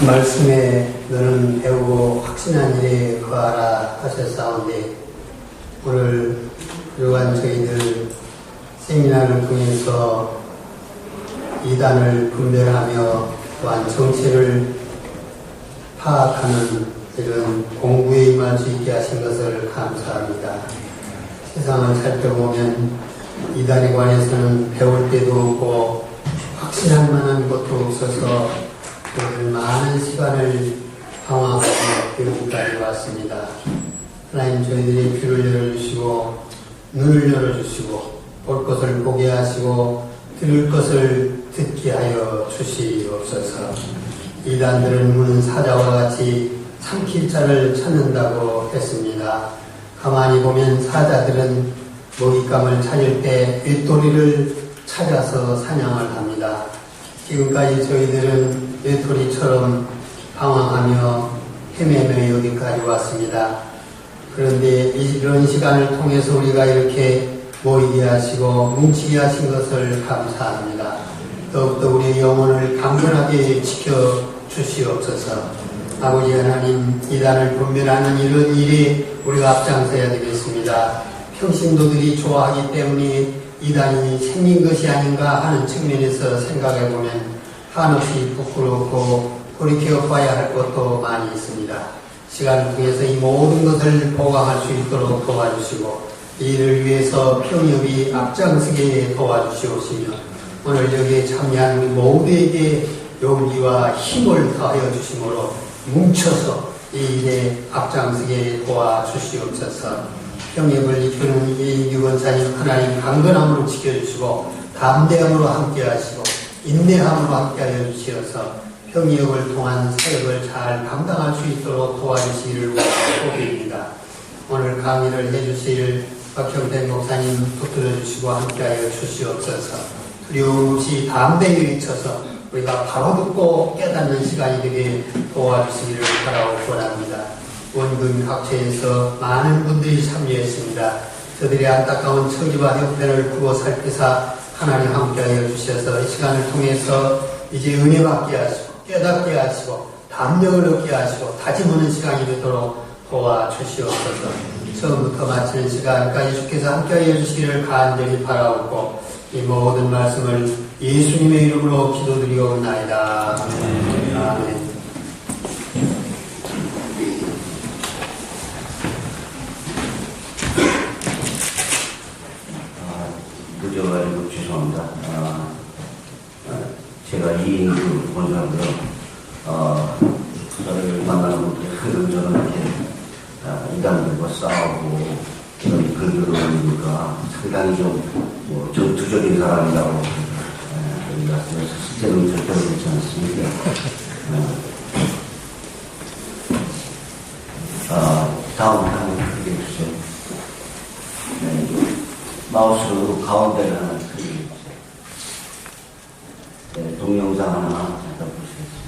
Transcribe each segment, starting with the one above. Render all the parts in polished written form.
말씀에 너는 배우고 확신한 일에 거하라 하셨사온데, 오늘 그러한 저희들 세미나를 통해서 이단을 분별하며 또한 정체를 파악하는 이런 공부에 임할 수 있게 하신 것을 감사합니다. 세상을 살펴보면 이단에 관해서는 배울 때도 없고 확신할 만한 것도 없어서 오늘 많은 시간을 방황하며 여기까지 왔습니다. 하나님, 저희들의 귀를 열어주시고 눈을 열어주시고 볼 것을 보게 하시고 들을 것을 듣게 하여 주시옵소서. 이단들은 무는 사자와 같이 삼킬 자를 찾는다고 했습니다. 가만히 보면 사자들은 먹잇감을 찾을 때 윷돌이를 찾아서 사냥을 합니다. 지금까지 저희들은 윷돌이처럼 방황하며 헤매며 여기까지 왔습니다. 그런데 이런 시간을 통해서 우리가 이렇게 모이게 하시고 뭉치게 하신 것을 감사합니다. 더욱더 우리의 영혼을 강건하게 지켜주시옵소서. 아버지 하나님, 이단을 분별하는 이런 일에 우리가 앞장서야 되겠습니다. 평신도들이 좋아하기 때문에 이단이 생긴 것이 아닌가 하는 측면에서 생각해보면 한없이 부끄럽고 돌이켜봐야 할 것도 많이 있습니다. 시간을 통해서 이 모든 것을 보강할 수 있도록 도와주시고 이를 위해서 평협이 앞장서게 도와주시옵시며 오늘 여기에 참여한 우리 모두에게 용기와 힘을 더하여 주심으로 뭉쳐서 이 일에 앞장서게 도와주시옵소서. 평협을 이끄는 이인규 권사님, 하나님 강건함으로 지켜주시고 담대함으로 함께하시고 인내함으로 함께하여 주시어서 평협을 통한 사역을 잘 감당할 수 있도록 도와주시기를 소비입니다. 오늘 강의를 해주실 박형택 목사님 붙들어 주시고 함께하여 주시옵소서. 두려움 없이 담대히 외쳐서 우리가 바로 듣고 깨닫는 시간이 되게 도와주시기를 바라고 원합니다. 원금 각처에서 많은 분들이 참여했습니다. 저들의 안타까운 처지와 형편을 구워 살피사 하나님 함께하여 주셔서 이 시간을 통해서 이제 은혜 받게 하시고 깨닫게 하시고 담력을 얻게 하시고 다짐하는 시간이 되도록 도와주시옵소서. 처음부터 마치는 시간까지 주께서 함께하여 주시기를 간절히 바라옵고 이 모든 말씀을 예수님의 이름으로 기도드리옵나이다. 아멘. 늦어가지고 죄송합니다. 제가 이인규 권사고요. 저를 만나는 것도 흔히 저는 이렇게 이단들과 싸우고 이런 글들을 올리니까 상당히 좀 전투적인 사람이라고 저희가 실제로는 절대 그렇지 않습니다. 다음 한번 크게 해주세요. 마우스로 가운데를 하나 크게 해주세요. 네, 동영상 하나 잠깐 보시겠습니다.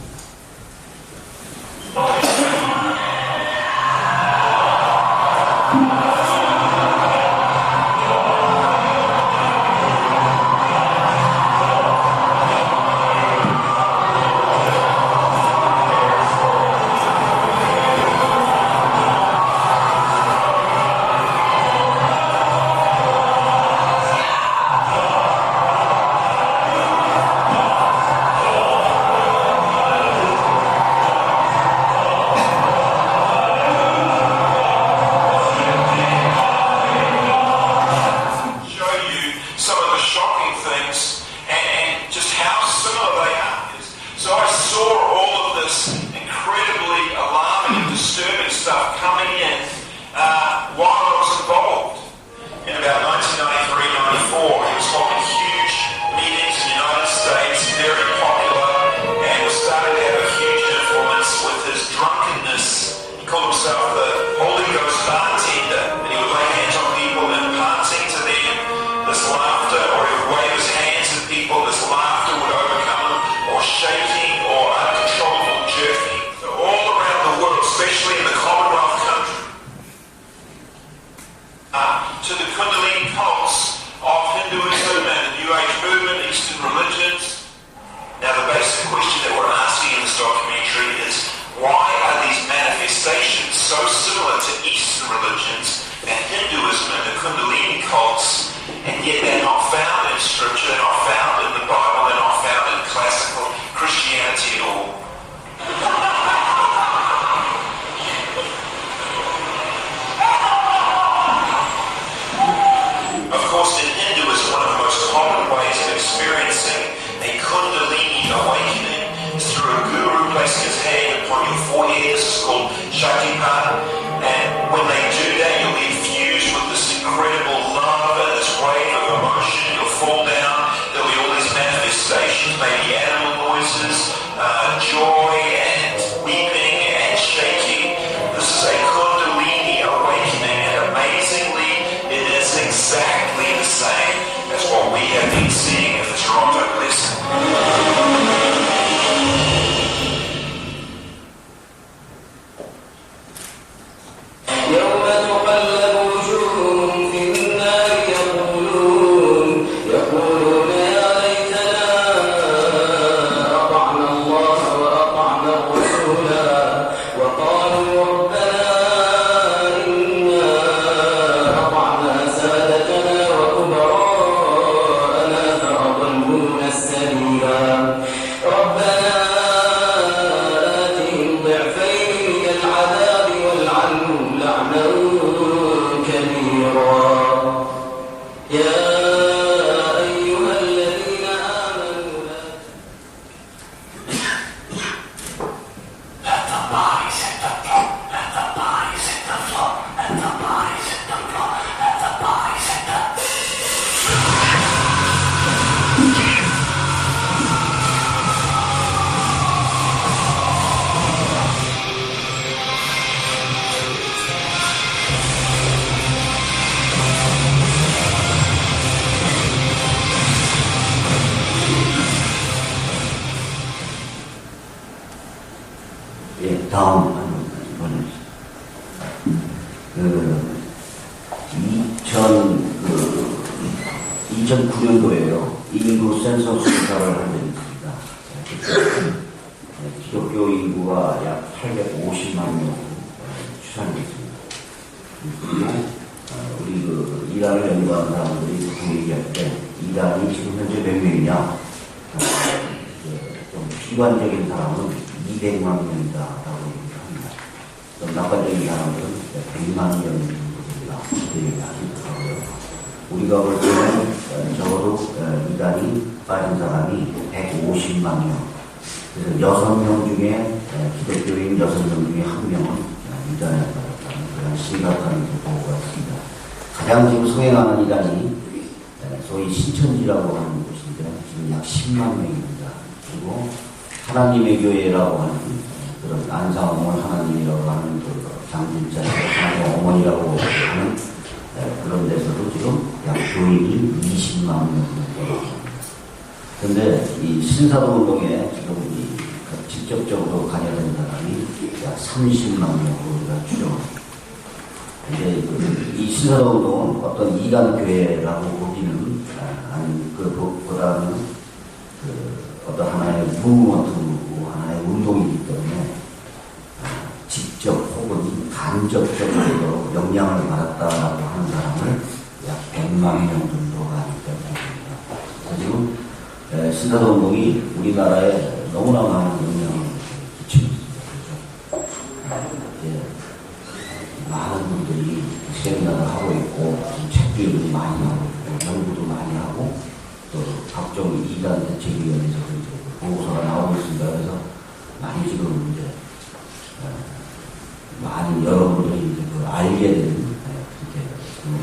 Shaktipat. And when they do that, you'll be infused with this incredible love and this wave of emotion. You'll fall down. There'll be all these manifestations, maybe animal noises, joy and weeping and shaking. This is a Kundalini awakening, and amazingly, it is exactly the same as what we have been seeing at the Toronto Blessing. 다음 이번에 2009년도에요. 인구 센서 조사를 한 적이 있습니다. 기독교 인구가 약 850만 명 추산됐습니다. 그리고 우리 이란을 연구하는 사람들이 그 얘기할 때 이란이 지금 현재 몇 명이냐? 좀 비관적인 사람은 200만 명이다라고 얘기합니다. 좀 낙관적인 사람들은 100만 명 정도입니다. 이렇게 얘기하시더라고요. 우리가 볼 때는 적어도 이단이 빠진 사람이 150만 명. 그래서 6명 중에 기독교인 6명 중에 1명은 이단에 빠졌다는 그런 심각한 보고가 있습니다. 가장 지금 성행하는 이단이 소위 신천지라고 하는 곳인데 지금 약 10만 명입니다. 그리고 하나님의 교회라고 하는 그런 안상홍을 하나님이라고 하는 그 장진짜리 하나님 어머니라고 하는 그런 데서도 지금 약 교인이 20만 명 정도. 그런데 이 신사도 운동에 지금 직접적으로 관여된 사람이 약 30만 명으로 우리가 추정합니다. 근데 이 신사도 운동은 어떤 이단 교회라고 보기는 아닌 그보다는 어떤 하나의 무브먼트, 하나의 운동이기 때문에 직접 혹은 간접적으로 영향을 받았다라고 하는 사람을 약 100만 명 정도가 있기 때문입니다. 지금 신사도 운동이 우리나라에 너무나 많은 영향을 끼치고 있습니다. 많은 분들이 세미나를 하고 있고 책들도 많이 하고 있고 연구도 많이 하고 또 각종 이단 대책위원회에서 보고서가 나오고 있습니다. 그래서 많이 지금 이제 많은 여러분들이 이제 알게 되는 그렇게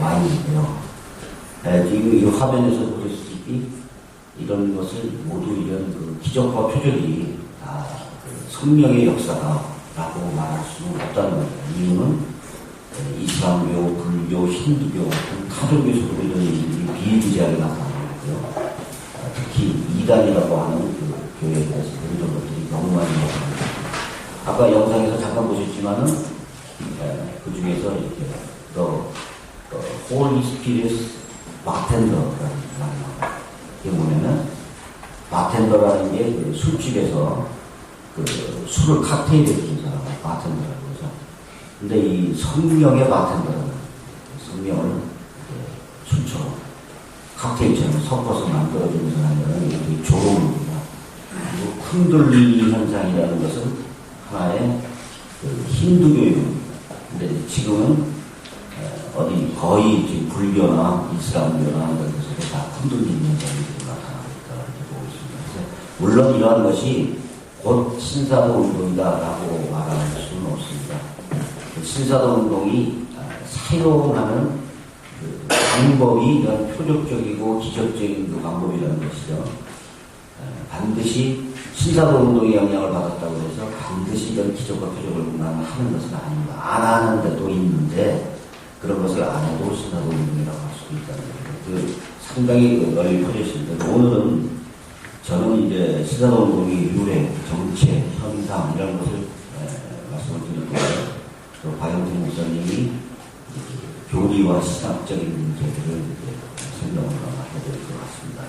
와 있는데요. 지금 이 화면에서 보시다시피 이런 것을 모두 이런 그 기적과 표적이 다 성령의 역사다라고 말할 수는 없다는 겁니다. 이유는 이슬람교, 불교, 힌두교 같은 타종교에서도 이런 일들이 비일비재하게 나타나고요. 특히 이단이라고 하는 그 교회에 대해서 이런 것들이 너무 많이 나타납니다. 아까 영상에서 잠깐 보셨지만은 그 중에서 이렇게 Holy Spirit 바텐더라는 말이 나와요. 이게 뭐냐면 바텐더라는 게 그 술집에서 그 술을 칵테일에 준 사람을 바텐더라고 그러죠. 근데 이 성령의 바텐더라는 성령을 술처럼 칵테일처럼 섞어서 만들어주는 사람들은 이렇게 조롱입니다. 그리고 쿤들리니 현상이라는 것은 하나의 그 힌두교입니다. 근데 지금은 어디 거의 지금 불교나 이슬람교나 이런 데서도 다 쿤들리니 현상이 나타나고 있다 이렇게 보고 있습니다. 그래서 물론 이러한 것이 곧 신사도 운동이다라고 말할 수는 없습니다. 신사도 운동이 사용하는 그 방법이 이런 표적적이고 기적적인 그 방법이라는 것이죠. 반드시 신사도 운동의 영향을 받았다고 해서 반드시 이런 기적과 표적을 하는 것은 아닙니다. 안 하는 데도 있는데 그런 것을 안 해도 신사도 운동이라고 할 수도 있다는 거예요. 그 상당히 널리 퍼져 있습니다. 오늘은 저는 이제 신사도 운동의 유래, 정체, 현상 이런 것을 말씀을 드릴 거예요. 또 박영진 목사님이 교리와 신학적인 문제들을 설명을 해드릴 것 같습니다.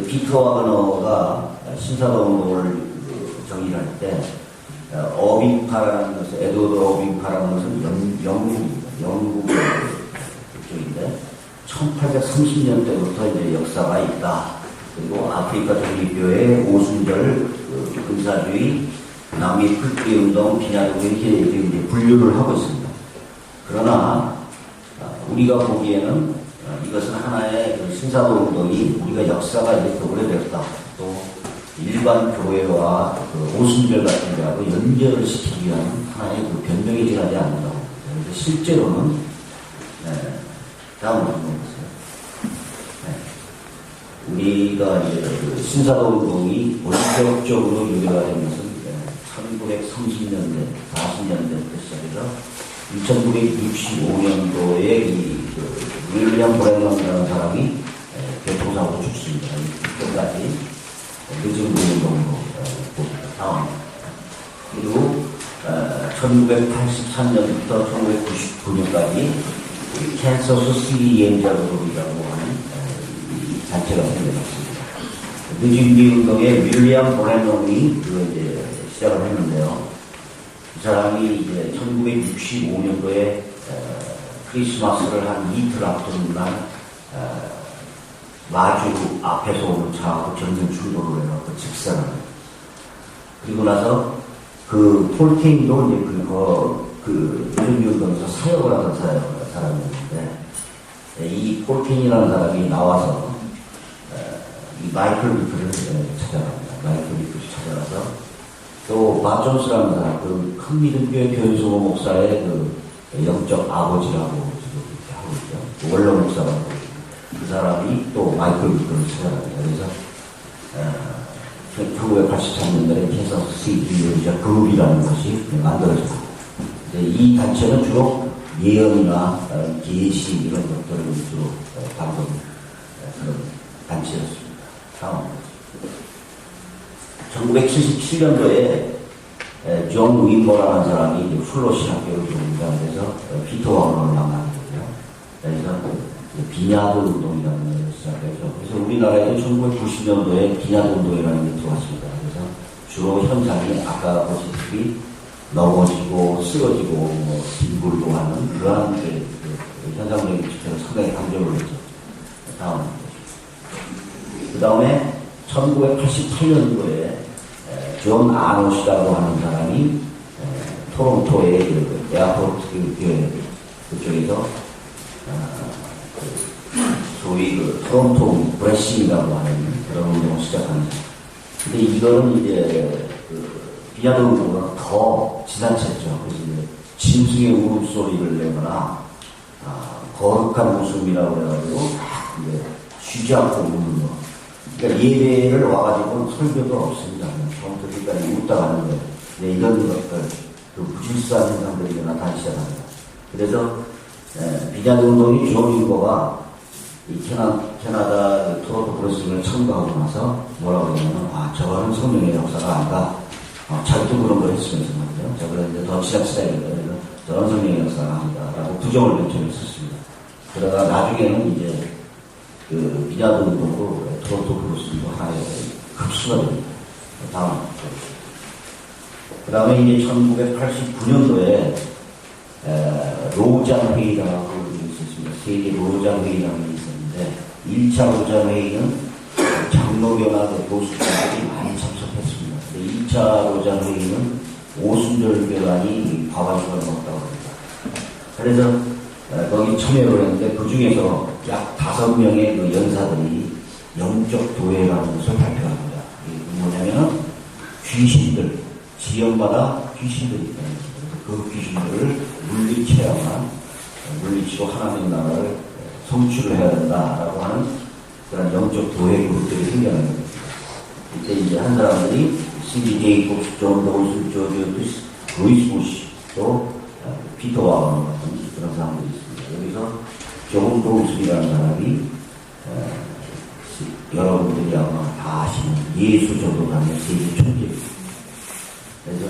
피터 와그너가 신사도 운동을 정의할 때 어빙파라는 것은 에드워드 어빙파라는 것은 영국입니다. 영국 쪽인데 1830년대부터 이제 역사가 있다. 그리고 아프리카 독립교회, 오순절 근사주의, 남미 풀뿌리 운동, 비냐도 이렇게 이제 분류를 하고 있습니다. 그러나 우리가 보기에는 이것은 하나의 그 신사도 운동이 우리가 역사가 이렇게 오래됐다. 또 일반 교회와 그 오순절 같은 데하고 연결을 시키기 위한 하나의 그 변명이 되지 않는다고. 그래서 실제로는 다음으로 한번 보세요. 우리가 이제 그 신사도 운동이 본격적으로 유래가 된 것은 1930년대, 40년대부터 시작해서 1965년도에 윌리엄 브랜넌이라는 사람이 교통사고로 죽습니다. 이때까지 늦은 운동으로 봅니다. 다음. 그리고 1983년부터 1999년까지 캔서스 시리 엔젤 그룹이라고 하는 단체가 생겨났습니다. 늦은 운동에 윌리엄 브랜넌이 이제 시작을 했는데요. 이 사람이 이제 1965년도에 크리스마스를 한 이틀 앞두는 날 마주 앞에서 오는 차하고 전면 충돌을 해서 직사합니다. 그리고 나서 그 폴팅도 이제 그 늦은운동에서 사역을 하던 사람이었는데 이 폴팅이라는 사람이 나와서 이 마이클 리프를 찾아갑니다. 마이클 리프를 찾아가서 또 바존스라는 사람, 그 큰 믿음교회 변수호 목사의 그 영적 아버지라고 지금 이렇게 하고 있죠. 원로 목사라고. 그 사람이 또 마이클 리프를 찾아갑니다. 그래서 1983년도에 캔서스 시티 그룹이라는 것이 만들어졌습니다. 이 단체는 주로 예언이나 계시 이런 것들을 주로 다루는 그런 단체였습니다. 다음. 1977년도에 존 윈버라는 사람이 플로 신학교를 들어옵니다. 그래서 피터 와그너를 만나게 되고요. 그래서 비냐드 운동이라는 걸 시작해서 그래서 우리나라에도 1990년도에 비냐드 운동이라는 게 들어왔습니다. 그래서 주로 현상이 아까 보시다시피 넘어지고 쓰러지고 뭐 빙굴도 하는 그러한 현상적인 집회를 상당히 강조를 했죠. 다음. 그 다음에 1988년도에 존 아노시라고 하는 사람이 토론토의 그 에어포트 그쪽에서 소위 그 토론토 브레싱이라고 하는 그런 운동을 시작합니다. 근데 이거는 이제 비냐드 운동은 더 지나쳤죠. 그래서 이제 짐승의 울음소리를 내거나 거룩한 웃음이라고 해가지고 이제 쉬지 않고 우는 거. 그러니까 예배를 와가지고 설교도 없습니다. 처음부터 끝까지 웃다 가는 거예요. 이런 것들, 그 무질서한 현상들이 나타나기 시작합니다. 그래서 비냐드 운동이 존 윈버가 이 캐나다 토론토 브레싱을 참가하고 나서 뭐라고 하냐면 저거는 성령의 역사가 아니다. 자기도 그런 걸 했으면서 말이죠. 자, 그런데 더 지나치다니까 저런 성령의 역사가 아니다. 라고 부정을 맺혀냈었습니다. 그러다가 나중에는 이제 그 비냐드 운동으로 토론토 브레싱도 하나의 흡수가 됩니다. 다음. 그 다음에 이제 1989년도에 로잔 회의라고 있었습니다. 세계 로잔 회의라는 게 있었는데 1차 로잔 회의는 장로교나 보수교들이 많이 참석했습니다. 2차 로잔 회의는 오순절교단이 과반수가 넘었다고 합니다. 그래서 거기 참여를 했는데 그 중에서 약 5명의 그 연사들이 영적 도회라는 것을 발표합니다. 이게 뭐냐면 귀신들, 지역마다 귀신들이 있다는 거죠. 그 귀신들을 물리쳐야만, 물리치고 하나님 나라를 성취를 해야 된다라고 하는 그런 영적 도회 그룹들이 생겨나는 거죠. 이때 이제 한 사람들이 C.D. 제이콥스, 존 롤스, 조지 루이스 부시, 또 피터 와건 같은 그런 사람들이 있습니다. 여기서 존 롤스라는 사람이 여러분들이 아마 다 아시는 예수 전도단의 세계 총재입니다. 그래서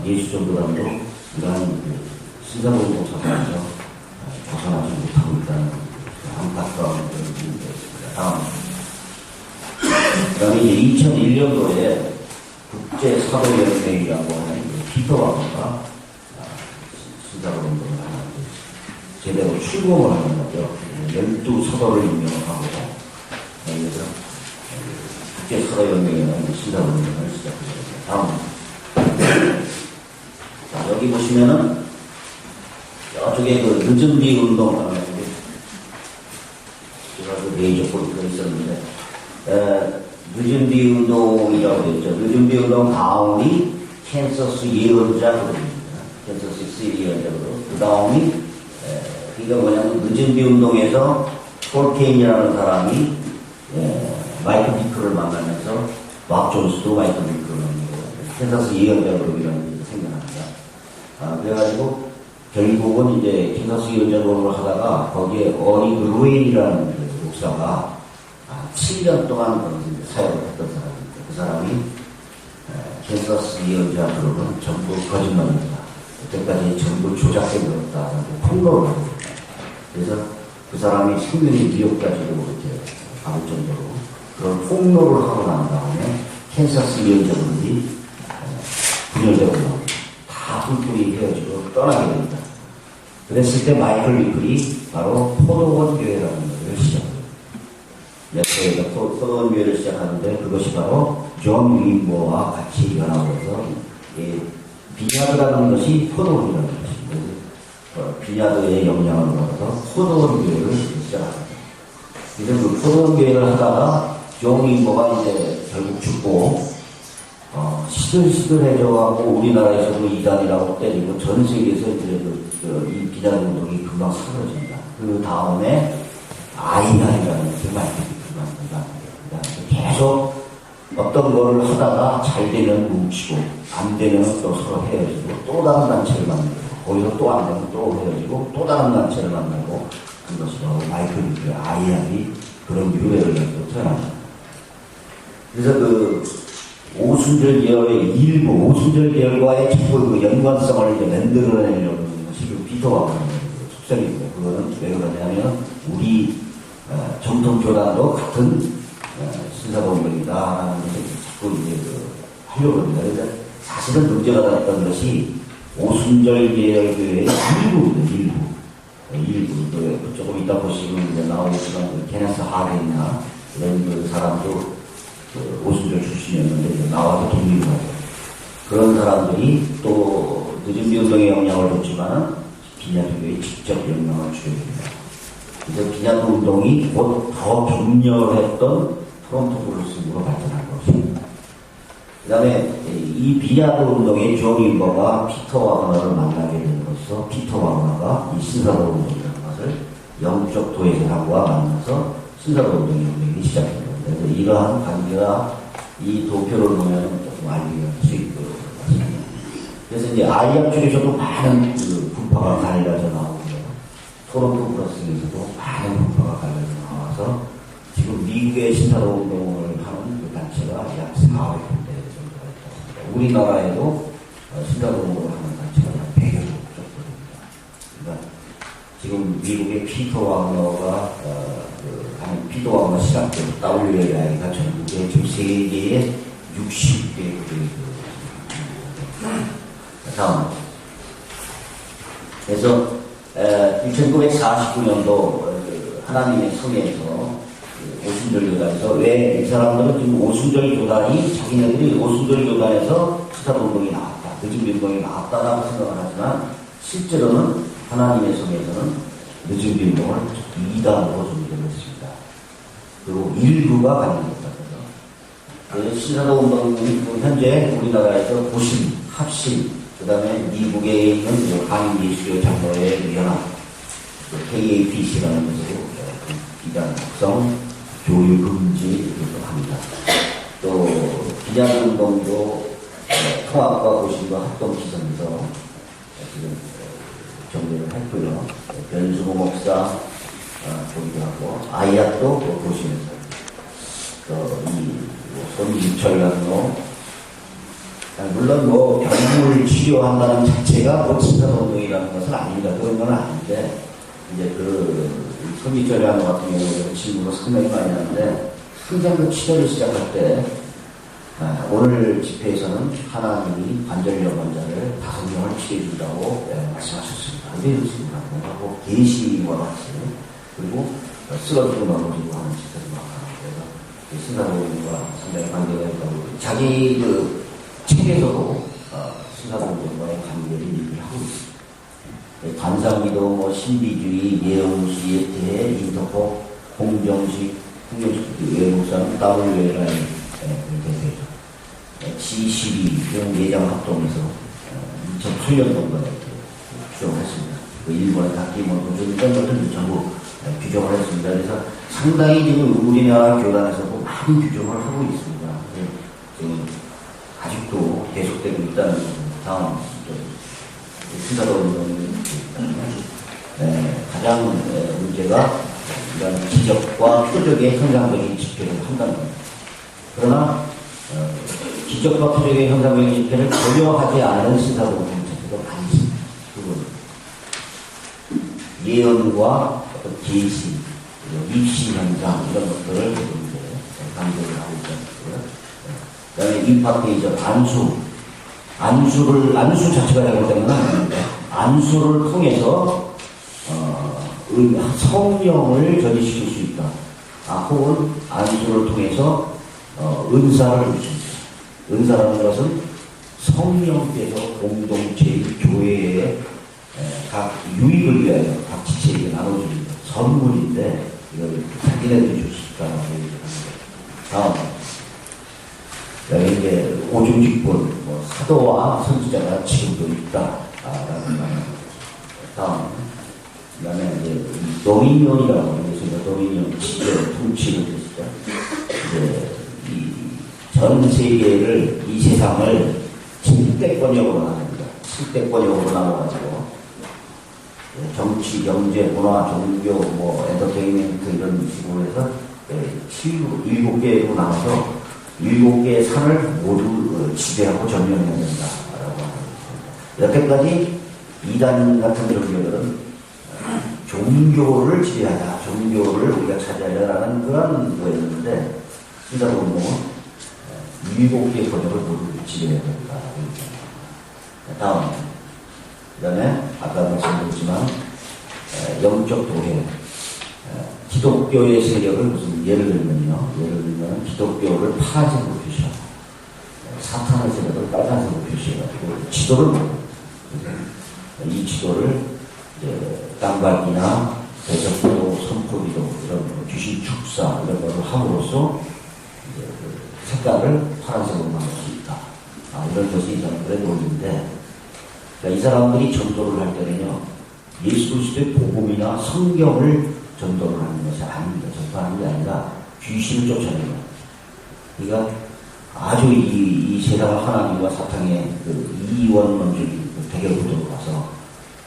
예수 전도단도 이러한 신사모임 목사관에서 벗어나지 못하고 있다는 안타까운 그런 일입니다. 다음. 그 다음에 이제 2001년도에 국제사도연맹이라고 하는 피터 와건가 신사모임을 하는데 제대로 출범을 하는 거죠. 12사도를 임명하고 그래서 국제사도연맹이라는 신사모임을 시작했습니다. 다음. 자, 여기 보시면은 저쪽에 그 늦은비 운동하는 게 제가 그 레이저 포인트가 있었는데 늦은비 운동이라고 되어 있죠. 늦은비 운동 다음이 캔서스 예언자 그룹입니다. 캔서스 예언자로 그 다음이 그러니까 뭐냐면 늦은비 운동에서 폴케인이라는 사람이 마이클 비크를 만나면서 막 존스도 마이클 비크를 만나고 캔서스 예언자 그룹이라는 게 생겨납니다. 그래가지고 결국은 이제 캔서스 예언자 그룹을 하다가 거기에 어리 루엔이라는 목사가 7년 동안 사역을 했던 사람입니다. 그 사람이 캔서스 예언자 그룹은 전부 거짓말입니다. 그때까지 전부 조작된 거였다라고 폭로를 하고 있다. 그래서 그 사람이 생명의 미혹까지도 이렇게 가볼 정도로 그런 폭로를 하고 난 다음에 캔서스 예언자 그룹이 분열되고 나옵니다. 다 뿔뿔이 헤어지고 떠나게 됩니다. 그랬을 때 마이클 위클이 바로 포도원 교회라는 것을 시작합니다. 저희가 포도원 교회를 시작하는데 그것이 바로 존 윈보와 같이 연합해서 비냐드라는 것이 포도원이라는 것입니다. 비냐드의 영향을 받아서 포도원 교회를 시작합니다. 그래서 그 포도원 교회를 하다가 존 윈보가 이제 결국 죽고 시들시들해져갖고 우리나라에서도 이단이라고 때리고 전 세계에서 이제 이 비단 운동이 금방 사라집니다. 그 다음에 아이단이라는 것을 만듭니다. 계속 어떤 거를 하다가 잘 되면 뭉치고 안 되면 또 서로 헤어지고 또 다른 단체를 만들고 거기서 또 안 되면 또 헤어지고 또 다른 단체를 만들고 그것이 바로 마이클 위클의 아이단이 그런 유래를 갖고 태어납니다. 그래서 그 오순절 계열의 일부, 오순절 계열과의 전부 그 연관성을 이제 만들어내려는 것이 그 피터와 하는 속성입니다. 그거는 왜 그러냐면, 우리, 정통 교단도 같은, 신사동명이다라는 것을 자꾸 이제 하려고 합니다. 그래서 사실은 문제가 됐던 것이 오순절 계열 교회의 일부입니다, 일부. 조금 이따 보시면 이제 나오겠지만, 케네스 하겐이나 이런 그 사람도 오순절 출신이었는데 나와서 독립을 하죠. 그런 사람들이 또 늦은비 운동에 영향을 줬지만 비냐드교에 직접 영향을 주게 됩니다. 그래서 비냐드 운동이 곧 더 격렬했던 토론토 블루스로 발전한 것입니다. 그 다음에 이 비냐드 운동의 존 윈버가 피터 와그너를 만나게 됨으로써 피터 와그너가 이 신사도 운동이라는 것을 영적 도회사과 만나서 신사도 운동이 시작됩니다. 그래서 이러한 관계가 이 도표를 보면 조금 알기가 쉽을 것 같습니다. 그래서 이제 아이약 쪽에서도 많은 그 분파가 갈려져 나오고요. 토론토 플러스에서도 많은 분파가 갈려져 나와서 지금 미국의 신사도 운동을 하는 그 단체가 약 400군데 정도가 있습니다. 우리나라에도 신사도 운동을 하는 단체가 약 100여 개 정도 됩니다. 그러니까 지금 미국의 피터 와그너가 하는 피터 와그너 시작된 WAI가 전국에 지금 세계에 60개 다음. 그래서 1949년도 하나님의 성에서 오순절 교단에서 왜 이 사람들은 지금 오순절 교단이 자기네들이 오순절 교단에서 시사도 운동이 나왔다, 늦은비 운동이 나왔다라고 생각을 하지만 실제로는 하나님의 성에서는 늦은비 운동을 2단으로 존재를 했습니다. 그리고 일부가 관련됐다고요. 신사도 운동이 현재 우리나라에서 고심, 합심, 그 다음에 미국에 있는 한인예술교 장로회 연합, KAPC라는 것으로 이단 학성 교육 금지 이렇게 합니다. 또 기자운동도 통합과 고심과 합동 기선에서 지금 정리를 했고요. 변수모 목사 보기도 하고 아이약도 고심에서 이 손기철 장로 물론 병을 치료한다는 자체가 친사운동이라는 것은 아닙니다. 그런 건 아닌데 이제 손기철 장로 같은 경우는 친구로 상당히 많이 하는데 항상 치료를 시작할 때 오늘 집회에서는 하나님이 관절염 환자를 5명을 치료해준다고 말씀하셨습니다. 이렇습니다. 뭔가 계시와 같이 그리고 쓰러지고 넘어지고 하는 짓들을 막 하는 그래서 신사동과 상당히 관계가 있다고 자기 책에서도 신사동과의 관계를 얘기를 하고 있습니다. 관상기도 신비주의, 예언주의에 대해 인터포, 공정식 외국사는 WLI 대표죠. G12 이런 예장 합동에서 2008년도에 규정했습니다. 일본의 닭기모 도전 이런 것들을 전부 규정을 했습니다. 그래서 상당히 지금 우리나라 교단에서도 많은 규정을 하고 있습니다. 지금 아직도 계속되고 있다는 것은 다음 신사도 운동이 가장 문제가 이런 기적과 표적의 현상적인 집회를 한다는 겁니다. 그러나 기적과 표적의 현상적인 집회를 전혀 않은 신사동은 자체도 많이 있습니다. 그건 예언과 어떤 계시, 입시 현상 이런 것들을 이제 강조를 하고 있잖아요. 그 다음에 임파크이죠. 안수 자체가 잘못되면 안수를 통해서 성령을 전이시킬 수 있다. 혹은 안수를 통해서 은사를 주십니다. 은사라는 것은 성령께서 공동체, 교회에 각 유익을 위하여 각 지체에게 나눠주는 선물인데 이걸 자기네들이 줄 수 있다고 얘기합니다. 다음, 이제 오중직분, 사도와 선지자가 지금도 있다라는 말입니다. 다음, 그 다음에 이제 도미니언이라고 하겠습니다. 도미니언, 지배, 통치를 뜻이죠. 이제 전 세계를, 이 세상을 7대 권역으로 나눕니다. 7대 권역으로 나눠가지고 정치, 경제, 문화, 종교, 엔터테인먼트 이런 식으로 해서 7개로 나눠서 7개의 산을 모두 지배하고 점령해야 된다라고 합니다. 여태까지 이단 같은 교회들은 종교를 지배하자, 종교를 우리가 차지하자라는 그런 거였는데 신사동운동은 7개의 권역을 모두 지배해야 된다. 다음, 그 다음에 아까 말씀드렸지만 영적 도회, 기독교의 세력을 무슨 예를 들면 기독교를 파란색으로 표시하고 사탄의 세력을 빨간색으로 표시해가지고 지도를 보고 이 지도를 땅밟기나 대적도, 선포기도 이런 귀신 축사 이런 것을 함으로써 색깔을 파란색으로 만들 수 있다. 이런 것이 이 사람들의 논리인데, 이 사람들이 전도를 할 때는요, 예수 그리스도의 복음이나 성경을 전도를 하는 것이 아닙니다. 전도하는 게 아니라 귀신을 쫓아내는 거예요. 그러니까 아주 이 세상을 하나님과 사탄의 이원론적인 대결구도로 가서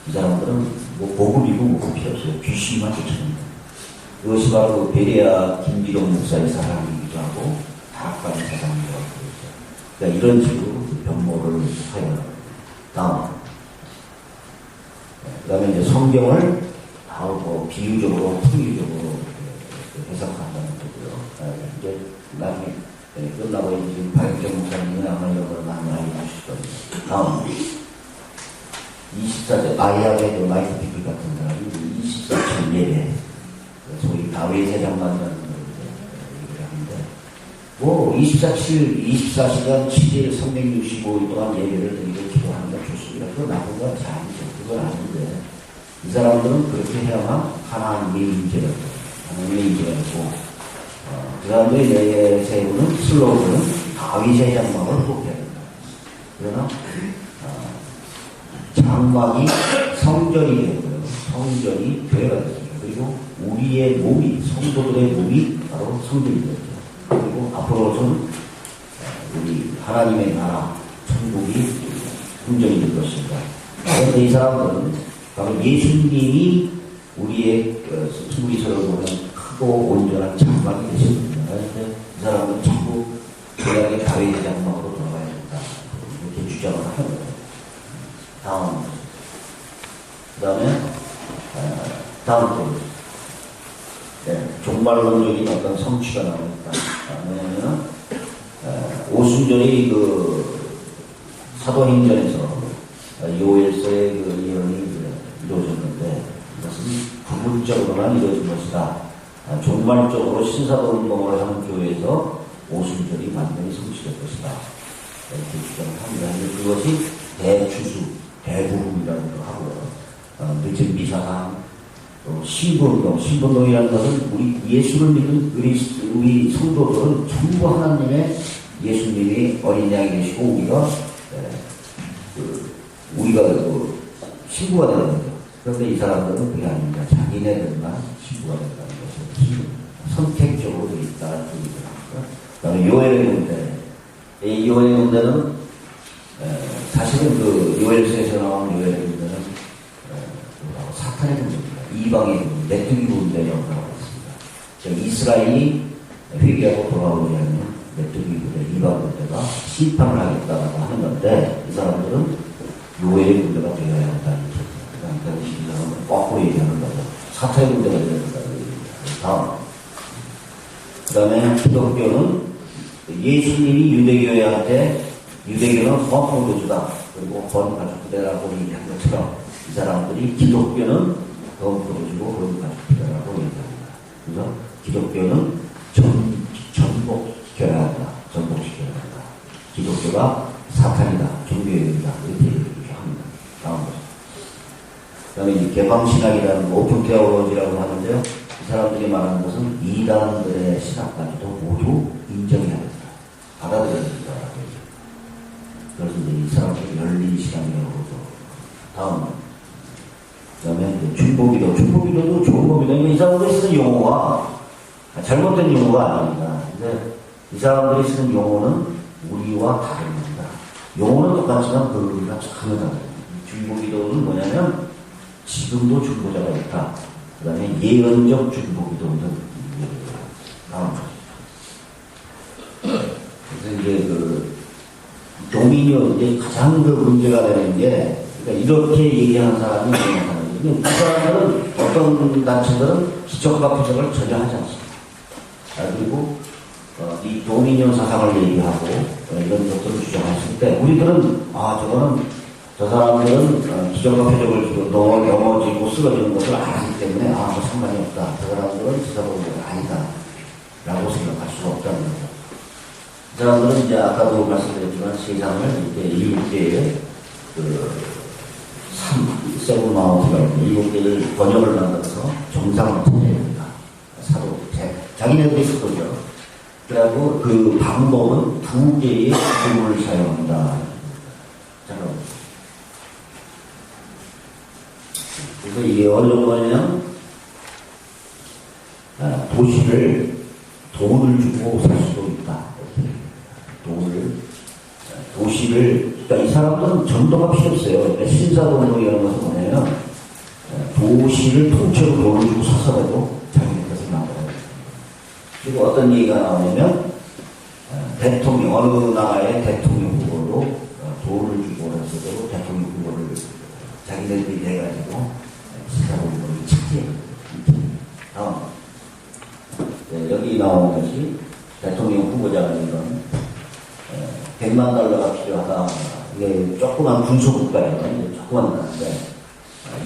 이 사람들은 복음이고 필요 없어요. 귀신만 쫓아냅니다. 그것이 바로 베레아 김기동 목사의 사랑이기도 하고 다락방의 사상이기도 하고 그러니까 이런 식으로 변모를 하여 다음 그 다음에 이제 성경을 비유적으로 통일적으로 해석한다는 거고요. 이제 나중에 끝나고 지금 박영정 목사님은 아마 이런 걸 많이 알려주실 겁니다. 다음 24절 아이약의 마이크 피플 같은 사람이 24절 예배 소위 다윗의 장관이라는 걸 얘기를 하는데 24시간 7일 365일 동안 예배를 드리고 기도하는 건 좋습니다. 그거 나쁜 건 아니죠. 그건 아닌데 이 사람들은 그렇게 해야만 하나님의 임재가 있고 그 사람들이 내세우는 슬로건은 다윗의 장막을 회복해야 된다. 그러나 장막이 성전이 되고요. 성전이 교회가 됐습니다. 그리고 우리의 몸이, 성도들의 몸이 바로 성전이 되죠. 그리고 앞으로는 우리 하나님의 나라, 천국이 성전이 될 것입니다. 그런데 이 사람들은 바로 예수님이 우리의 우리처럼 보는 크고 온전한 장막이 되십니다. 그런데 이 사람은 자꾸 고향의 다윗의 장막으로 돌아가야 된다. 이렇게 주장을 하는 거예요. 다음. 그 다음에, 다음 또. 네, 종말론적인 어떤 성취가 나옵니다. 뭐냐면, 오순절이 사도행전에서 요엘서의 예언이 이루어졌는데, 이것은 부분적으로만 이루어진 것이다. 종말적으로 신사도 운동을 하는 교회에서 오순절이 완전히 성취될 것이다. 이렇게 주장을 합니다. 그것이 대추수, 대부흥이라고도 하고요. 늦은 미사상, 또 신분운동. 신분운동이라는 것은 우리 예수를 믿는 우리 성도들은 전부 하나님의 예수님이 어린 양이 되시고 우리가 신부가 되는 거죠. 그런데 이 사람들은 그게 아닙니다. 자기네들만 신부가 된다는 것이 선택적으로 되어 있다는 얘기입니다. 그 다음에 요엘의 문제. 이 요엘의 문제는 사실은 요엘서에서 나온 요엘의 문제는 사탄의 문제입니다. 이방의 메뚜기 문제라고 나와 있습니다. 이스라엘이 회개하고 돌아오지 않으면 메뚜기 문제, 이방 문제가 심판을 하겠다고 하는 건데 이 사람들은 요엘의 문제가 되어야 한다는 거죠. 그러니까 이 사람은 거꾸로 얘기하는 거죠. 사탄의 문제가 되어야 한다는 얘기입니다. 다음. 그 다음에 기독교는 예수님이 유대교는 헌금도주다. 그리고 헌가족부대라고 얘기한 것처럼 이 사람들이 기독교는 헌금도주고 헌가족부대라고 얘기합니다. 그래서 기독교는 전복시켜야 한다. 전복시켜야 한다. 기독교가 사탄이다. 종교입니다. 이렇게 얘기합니다. 다음 거. 그 다음에 이 개방신학이라는 오픈 테오로지라고 하는데요. 이 사람들이 말하는 것은 이단들의 신학까지도 모두 인정해야 된다. 받아들여야 된다. 그래서 이제 이 사람들이 열린 신앙이라고 그러죠. 다음. 그 다음에 중보기도. 중보기도도 좋은 겁니다. 이 사람들이 쓰는 용어가 잘못된 용어가 아닙니다. 근데 이 사람들이 쓰는 용어는 우리와 다릅니다. 용어는 똑같지만 그 의미가 전혀 다릅니다. 중보기도는 뭐냐면 지금도 중보자가 있다. 그 다음에 예언적 중보기도는 다음. 그래서 이제 도미니언, 이제 가장 문제가 되는 게, 그러니까 이렇게 얘기하는 사람이 있는 사람이에요. 그 사람들은 어떤 단체들은 기적과 표적을 전혀 하지 않습니다. 그리고 이 도미니언 사상을 얘기하고 이런 것들을 주장했을 때 우리들은 저 사람들은 기적과 표적을 주고 넘어지고 쓰러지는 것을 알기 때문에 뭐 상관이 없다. 저 사람들은 지사보고가 아니다. 라고 생각할 수가 없다는 거죠. 이 사람들은 이제 아까도 말씀드렸지만 세상을 이제 7개의 세븐 마운트라고 7개의 번역을 만들어서 정상을 찾아야 됩니다. 자기네들이 쓰거든요. 그리고 그 방법은 2개의 기술을 사용한다. 잠깐만요. 그래서 이게 어느 정도냐면 도시를 돈을 주고 살 수도 있다. 도시를, 그러니까 이 사람들은 전도가 필요 없어요. 그러니까 신사동동이라는 것은 뭐냐면 도시를 통째로 돈을 주고 사서라도 자기네 것을 만들어야 됩니다. 그리고 어떤 얘기가 나오냐면 대통령, 어느 나라의 대통령 후보로 돈을 주고 해서도 대통령 후보를 자기네들이 내가지고 신사동동을 차지해야 됩니다. 다음. 여기 나오는 것이 대통령 후보자가 이런 100만 달러가 필요하다. 이게 조그만 군소국가예요. 조그만 나라인데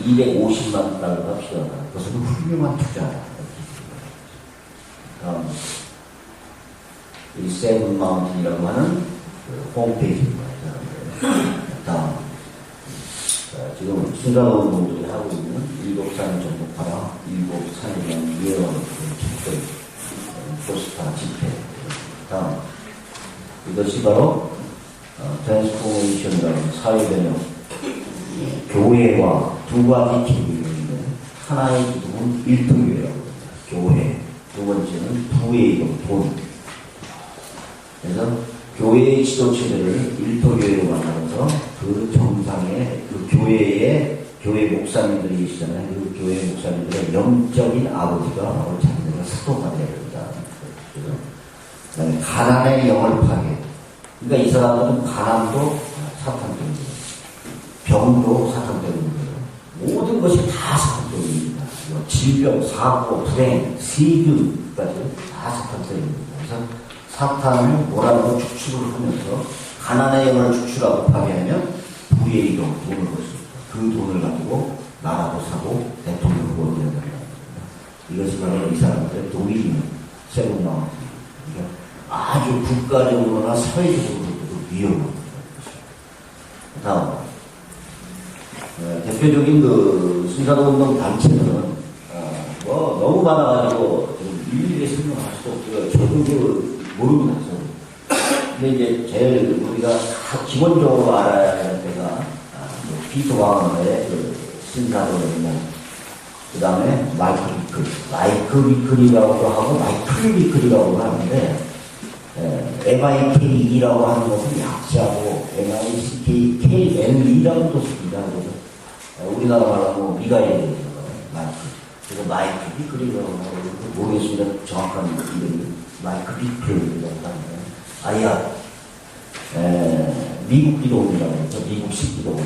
250만 달러가 필요하다. 그것은 훌륭한 투자다. 다음 이 세븐 마운틴이라고 하는 홈페이지입니다. 다음 지금 신사동동들이 하고 있는 7산을 전복하라 7산이라는 예언을 포스터 집회. 다음 이것이 바로 트랜스포메이션이라는 사회변형. 교회와 두 가지 기둥이 있는데 하나의 기둥은 일터교회라고 합니다. 교회. 두 번째는 부의 이동, 돈. 그래서 교회의 지도체들을 일터교회로 만나서 그 정상에 그 교회 목사님들이 계시잖아요. 그 교회 목사님들의 영적인 아버지가 바로 자기들의 사도가 되어야 된다. 그다음에 가난의 영을 파괴. 그러니까 이 사람들은 가난도 사탄 때문이에요. 병도 사탄 때문이에요. 모든 것이 다 사탄 때문입니다. 질병, 사고, 불행, 세균까지 다 사탄 때문입니다. 그래서 사탄은 뭐라고 축출을 하면서 가난의 영을 축출하고 파괴하면 부의 이동, 돈을 벌 수 있다. 그 돈을 가지고 나라도 사고 대통령을 보여야 된다. 이것이 바로 이 사람들의 도의는 세븐 마운틴. 그러니까 아주 국가적으로나 사회적으로도 위험한 것입니다. 다음 대표적인 그 신사도운동 단체는 너무 많아가지고 일일이 설명할 수도 없고요. 저도 그 모릅니다. 근데 이제 제일 우리가 기본적으로 알아야 할 때가 피터 와너의 그 신사도운동, 그 다음에 마이클 비클이라고 하고 마이클 비클이라고 하는데 MIKE라고 하는 것은 약자고 MIKLE라고도 씁니다. 그래서 우리나라 말로 미가엘이라고 마이클. 그래서 마이클 비클이라고 하고 모르겠습니다. 정확한 이름이 마이클 비클이라고 하는데 아야 미국 기도원이라고 해서 미국식 기도원.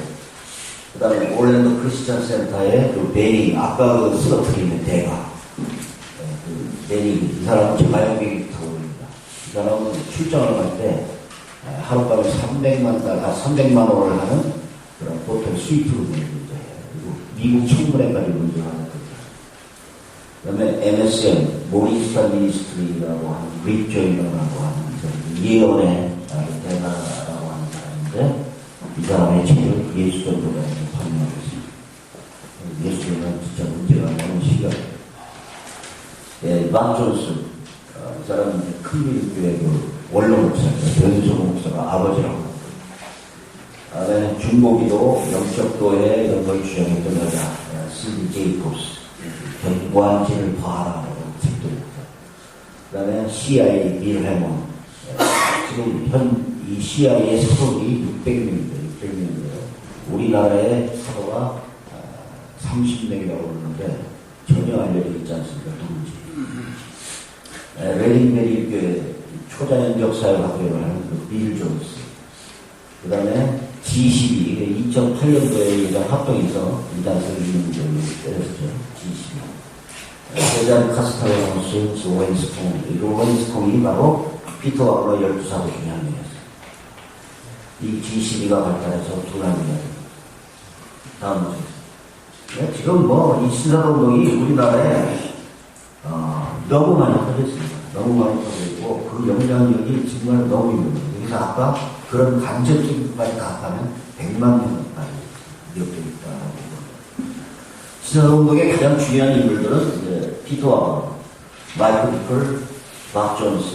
그 다음에 올랜도 크리스천 센터의 그 베리, 아까 그 쓰러뜨리는 대가. 그 베리, 이 사람은 제가요비 타고입니다. 이 사람은 출장을 갈 때 하룻밤에 300만 원을 하는 그런 호텔 스위트로 내는데, 그리고 미국 청문회까지 운전하는 거죠. 그 다음에 MSM, 모리스타 미니스트리라고 하는 립조이너라고 하는 예언의 대가라고 하는 사람인데, 이 사람의 책을 예수전도가 판명하고 있습니다. 예수전도는 진짜 문제가 너무 심각해요. 막 존스, 이 사람은 큰밀교회 그 원로 목사입니다. 변소 목사가 아버지라고 합니다. 그다음에 중고기도 영적도에 이런 걸 주장했던 여자, 시드 제이콥스, 견고한진을 봐라라는 책도 있고, 그다음에 CIA 빌 해먼, 지금 이 CIA의 사도들이 600명입니다. 600명인데요. 우리나라의 사도가 30명이라고 그러는데 전혀 알려져 있지 않습니다. 누군지. 레딩베리 교회 초자연적 사회학교를 하는 그 빌 존스. 그 다음에 G12, 2008년도에 예전 합동에서 이단설 이름을 때렸죠. G12. 세잔 카스타로스 오웬스통. 이 오웬스통이 바로 피터 와그너 12사도 중에 한 명이었어요. 이 G12가 발달해서 두 나라입니다. 다음 문제. 지금 이 신사동동이 우리나라에 너무 많이 퍼졌습니다. 너무 많이 퍼져있고 그 영향력이 정말 너무 있는 거예요. 그래서 아까 그런 간접적인 것까지 다 합하면 100만 명까지 기억되어 있다고 봅니다. 신사동동의 가장 중요한 인물들은 이제 피터 와그너, 마이클 비클, 박 존스,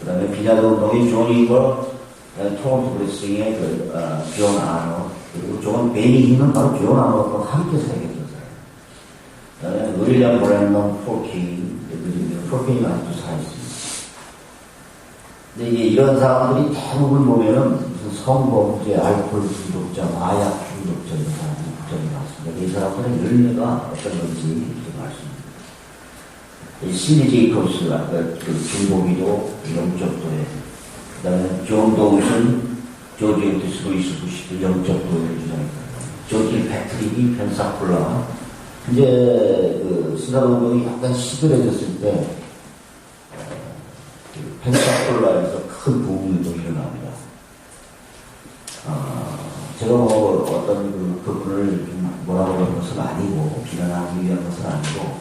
그 다음에 비자도운동의 존 이거, 토론토 브레싱의 존 아너, 그리고 존 베니히는 바로 존 아너와 함께 살겠던 사람. 그 다음에 윌리엄 브랜넌 폴킹, 폴킹이 아직도 살아있습니다. 근데 이제 이런 사람들이 대부분 보면은 무슨 성범죄, 알코올 중독자, 마약 중독자 이런 사람들이 걱정이 많습니다. 이 사람들의 열매가 어떤 건지 좀 알습니다. 시드 제이콥스가 그 중고기도 영적도에, 그 다음에 존 도우슨, 조지 오티스 루이스 부시도 영적도를 주장했다. 조지 패트릭이 펜사콜라. 이제 그 신사동동이 약간 시들해졌을 때 펜사콜라에서 큰 부흥운동이 일어납니다. 제가 어떤 그분을 뭐라고 하는 것은 아니고 비난하기 위한 것은 아니고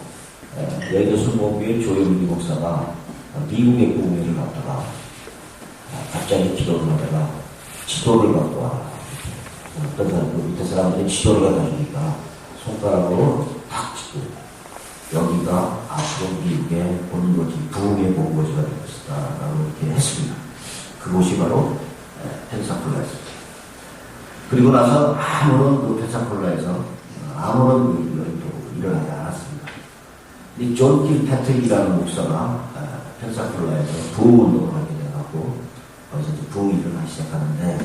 여의도 순복교의 조영기 목사가 미국의 부흥회를 갔다가 갑자기 기도를 하다가 지도를 갖고 와. 어떤 사람, 그 밑에 사람들이 지도를 갖다 주니까 손가락으로 탁 찍고 여기가 앞으로 미국의 본거지, 부흥의 본거지가 될 것이다 라고 이렇게 했습니다. 그곳이 바로 펜사콜라였습니다. 그리고 나서 아무런 그 펜사콜라에서 아무런 일도 일어나지 않았습니다. 이 존 kilpatrick이라는 목사가 펜사콜라에서 부흥운동을 하게 돼갖고 거기서 부흥이 일어나기 시작하는데,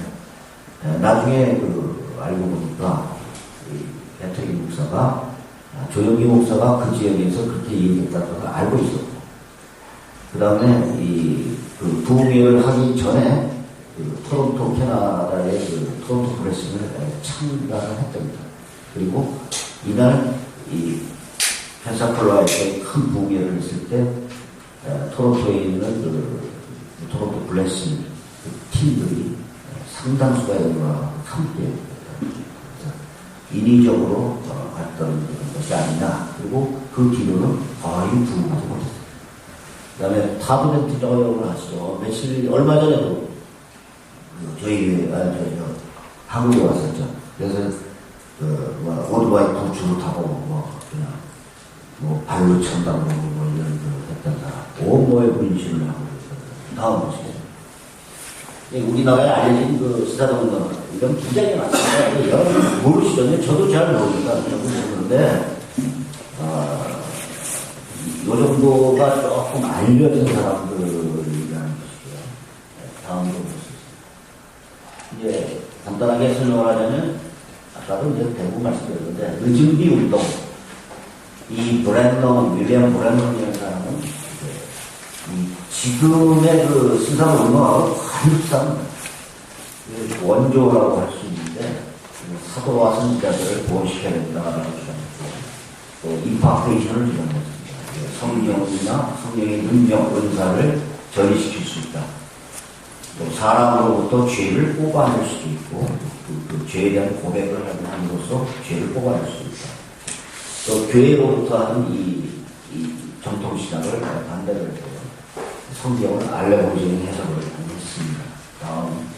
나중에 알고 보니까 이 패트릭 목사가 조영기 목사가 그 지역에서 그렇게 얘기했다는 걸 알고 있었고, 그 다음에 그 부흥회를 하기 전에 토론토 캐나다의 토론토 프레스를 참가를 했답니다. 그리고 이날 이 펜사콜라에서 큰 부흥회를 했을 때 토론토에 있는 토론토 블레싱 팀들이 상당수가 여기와 함께 인위적으로 했던 것이 아니냐. 그리고 그 뒤로는 거의 부흥하지 못했어요. 그 다음에 타브렌트 저역을 하시죠. 얼마 전에도 저희 한국에 왔었죠. 그래서 오토바이 부추를 타고 그냥 발로 찬다고 이런 했던 사람 온몸에 분신을 하고 다음 보시죠. 우리나라에 알려진 시사동문 이런 굉장히 많습니다. 여러분 모르시던데 저도 잘 모르니까 모르는데 이 정도가 조금 알려진 사람들이라는 것이고요. 다음으로 볼 수 있습니다. 이제 간단하게 설명을 하자면 아까도 이제 대부분 말씀드렸는데 의증비 운동, 이 윌리엄 브랜넌이라는 사람은 지금의 신사를 운동하고 가장 원조라고 할 수 있는데, 사도와 선지자들을 보호시켜야 된다라고 주장했고, 또 임파크레이션을 주장했습니다. 성경이나 성경의 능력, 은사를 전이시킬 수 있다. 또 사람으로부터 죄를 뽑아낼 수도 있고, 그 죄에 대한 고백을 함으로써 죄를 뽑아낼 수 있다. 또 교회로부터 하는 이 정통신학을 반대를 했고, 성경을 알레고리적인 해석을 했습니다. 다음.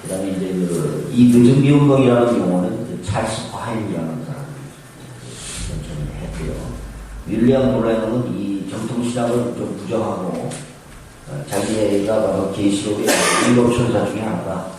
그 다음에 이제 이 늦은 비운동이라는 용어는 찰스 파인이라는 사람이 연천을 했고요. 윌리엄 브랜넌은 이 정통신학을 좀 부정하고, 자기가 바로 계시록의 일곱 천사 중에 하나가